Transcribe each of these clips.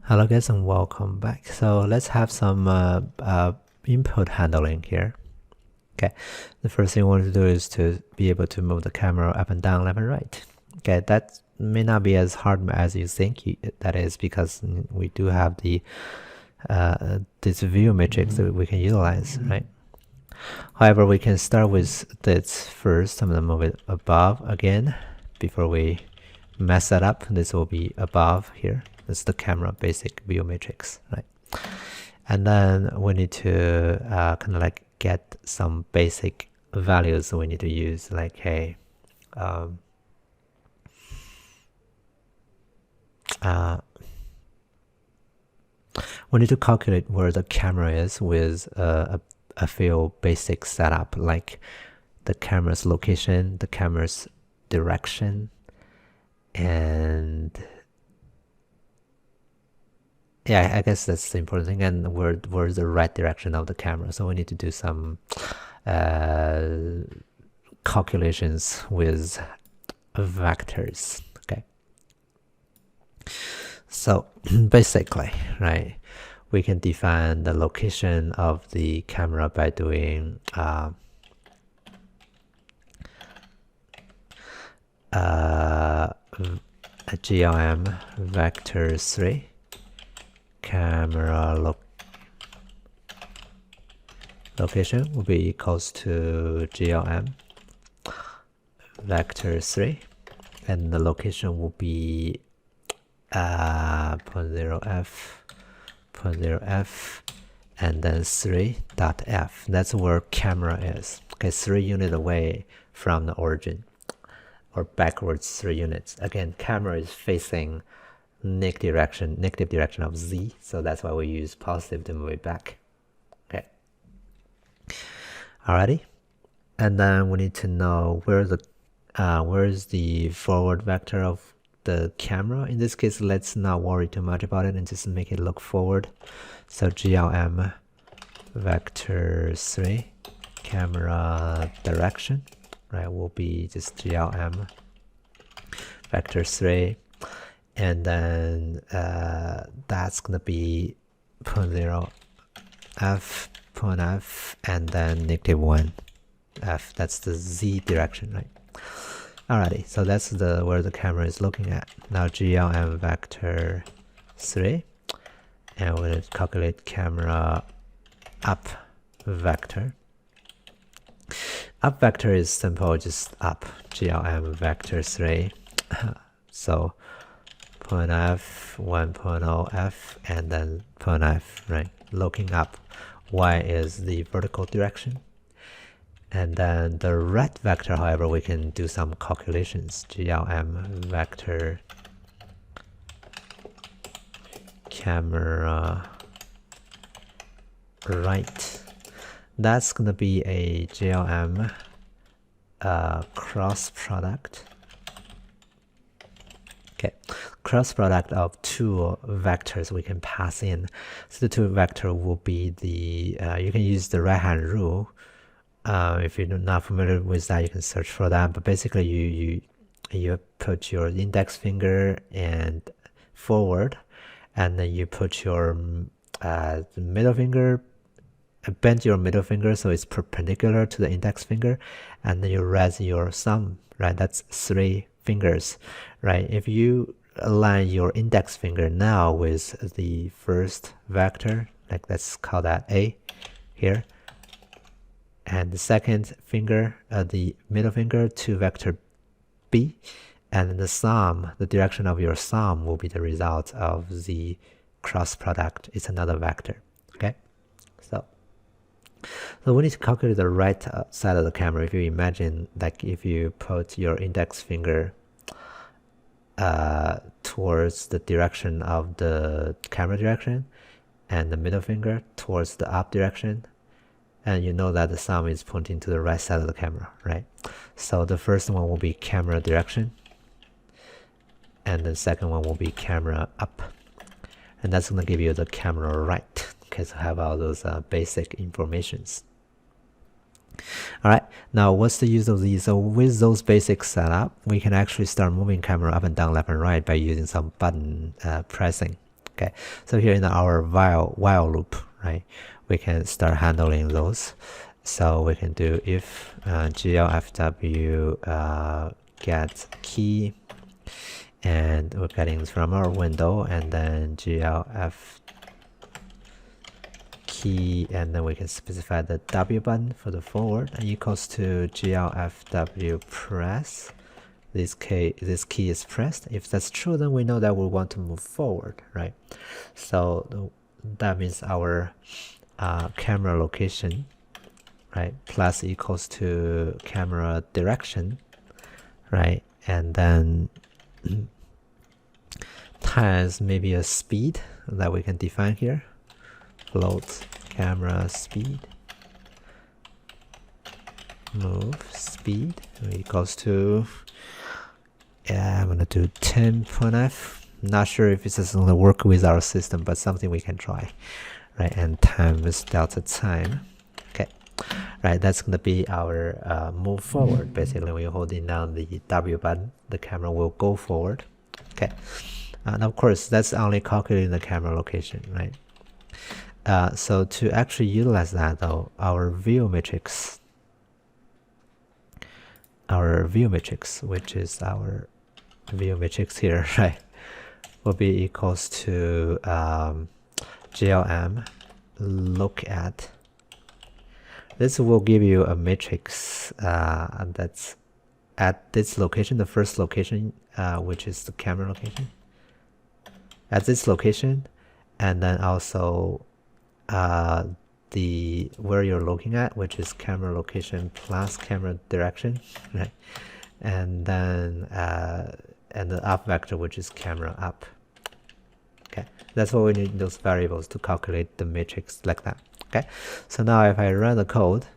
Hello guys and welcome back. So let's have some input handling here. Okay, the first thing we want to do is to be able to move the camera up and down, left and right. Okay, that may not be as hard as you think that is, because we do have the this view matrix that we can utilize, right? However, we can start with this first. I'm gonna move it above again before we mess that up. This will be above here. That's the camera basic view matrix, right? And then we need to kind of like get some basic values we need to use, like hey, we need to calculate where the camera is with a few basic setup, like the camera's location, the camera's direction, and yeah, I guess that's the important thing, and where's the right direction of the camera. So we need to do some calculations with vectors. Okay, so basically, right, we can define the location of the camera by doing a GLM vector 3 camera location will be equals to GLM vector 3, and the location will be 0.0f, 0.0f, and then 3.f. That's where camera is. Okay, 3 units away from the origin, or backwards 3 units. Again, camera is facing negative direction of z, so that's why we use positive to move it back. Okay, alrighty, and then we need to know where's the forward vector of the camera. In this case, let's not worry too much about it and just make it look forward. So GLM vector 3 camera direction, right, will be just GLM vector 3, and then that's gonna be 0.0f, 0.f, and then -1f. That's the z direction, right? Alrighty, so that's where the camera is looking at. Now GLM vector 3, and we're gonna calculate camera up vector. Up vector is simple, just up, GLM vector 3. So 0.f, 1.0f, and then 0.f, right? Looking up, y is the vertical direction. And then the right vector, however, we can do some calculations. GLM vector camera right. That's gonna be a GLM cross product. Okay, cross product of two vectors we can pass in. So the two vector will be the you can use the right hand rule. If you're not familiar with that, you can search for that. But basically, you put your index finger and forward, and then you put your middle finger, bend your middle finger so it's perpendicular to the index finger, and then you raise your thumb, right? That's 3 fingers, right? If you align your index finger now with the first vector, like let's call that A here, and the second finger, the middle finger, to vector B, and the thumb, the direction of your thumb will be the result of the cross product. It's another vector. Okay, so we need to calculate the right side of the camera. If you imagine, like if you put your index finger towards the direction of the camera direction, and the middle finger towards the up direction, and you know that the thumb is pointing to the right side of the camera, right? So the first one will be camera direction, and the second one will be camera up, and that's going to give you the camera right. Okay, so have all those basic informations. All right, now what's the use of these? So with those basic setup, we can actually start moving camera up and down, left and right by using some button pressing. Okay, so here in our while loop, right, we can start handling those. So we can do if glfw get key, and we're getting from our window, and then glf key, and then we can specify the W button for the forward, and equals to glfw press. This key is pressed. If that's true, then we know that we want to move forward, right? So that means our camera location, right, plus equals to camera direction, right, and then times maybe a speed that we can define here. Float camera speed, move speed equals to, I'm gonna do 10.f. Not sure if it's just gonna work with our system, but something we can try, right? And times delta time. Okay, right, that's gonna be our move forward. Basically, when you're holding down the W button, the camera will go forward. Okay, and of course that's only calculating the camera location, right? So to actually utilize that though, our view matrix, which is our view matrix here, right, will be equals to glm look at. This will give you a matrix that's at this location, the first location, which is the camera location, at this location, and then also the where you're looking at, which is camera location plus camera direction, right? And then and the up vector, which is camera up. Okay, that's what we need, those variables to calculate the matrix like that. Okay, so now if I run the code,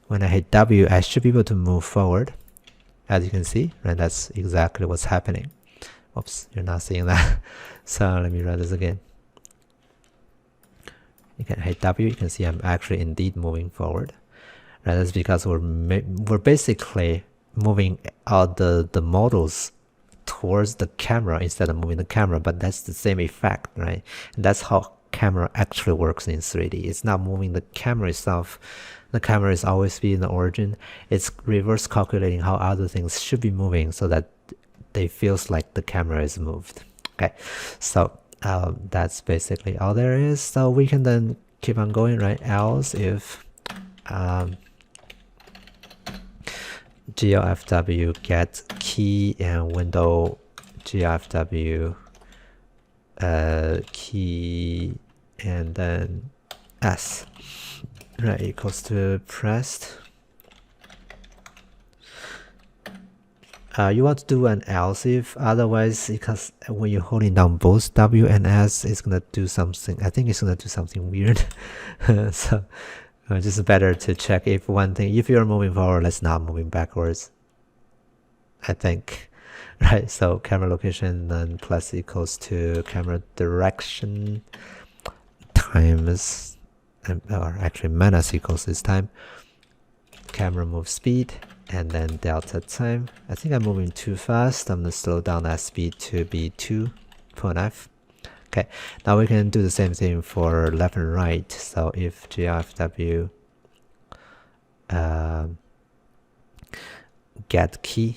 when I hit W, I should be able to move forward, as you can see, right? That's exactly what's happening. Oops, you're not seeing that. So let me run this again. You can hit W, you can see I'm actually indeed moving forward. Right, that's because we're basically moving out the models towards the camera instead of moving the camera, but that's the same effect, right? And that's how camera actually works in 3D. It's not moving the camera itself. The camera is always be in the origin. It's reverse calculating how other things should be moving so that they feels like the camera is moved. Okay, so that's basically all there is. So we can then keep on going, right? Else if glfw get key and window glfw key and then s, right, equals to pressed. You want to do an else if, otherwise, because when you're holding down both W and S, it's gonna do something. I think it's gonna do something weird. So just better to check if one thing, if you're moving forward, let's not moving backwards, I think, right? So camera location then plus equals to camera direction times, or actually minus equals this time, camera move speed, and then delta time. I think I'm moving too fast. I'm gonna slow down that speed to be 2.f. Okay, now we can do the same thing for left and right. So if glfw get key,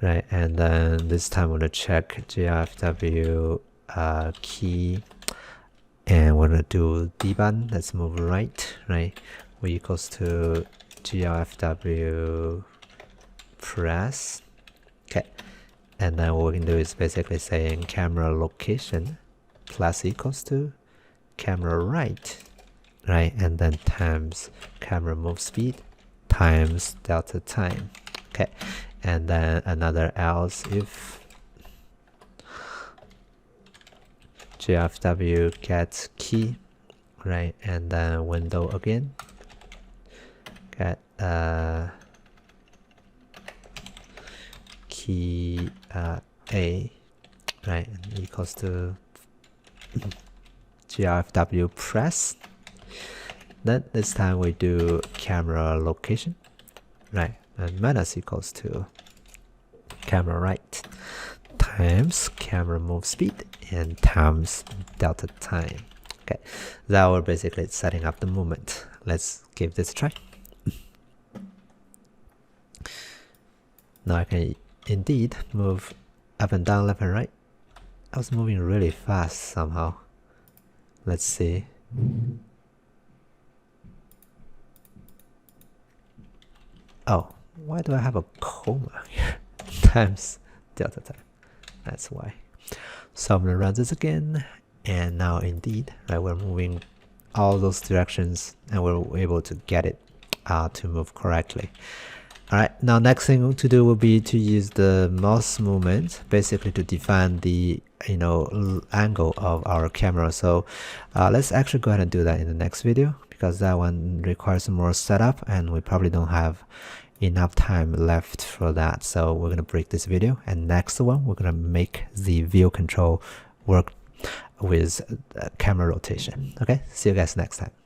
right, and then this time we're gonna check glfw key, and we're gonna do D button. Let's move right, we equals to glfw press. Okay, and then what we can do is basically saying camera location plus equals to camera right, and then times camera move speed times delta time. Okay, and then another else if glfw get key, right, and then window again, get key A, right, and equals to glfw press. Then this time we do camera location, right, and minus equals to camera right times camera move speed and times delta time. Okay, that will basically setting up the movement. Let's give this a try. Now I can indeed move up and down, left and right. I was moving really fast somehow. Let's see. Oh, why do I have a comma here? Times delta time. That's why. So I'm gonna run this again, and now indeed, right, we're moving all those directions, and we're able to get it to move correctly. All right, now next thing to do will be to use the mouse movement, basically to define the angle of our camera. So let's actually go ahead and do that in the next video, because that one requires more setup, and we probably don't have enough time left for that. So we're gonna break this video, and next one we're gonna make the view control work with camera rotation. Okay, see you guys next time.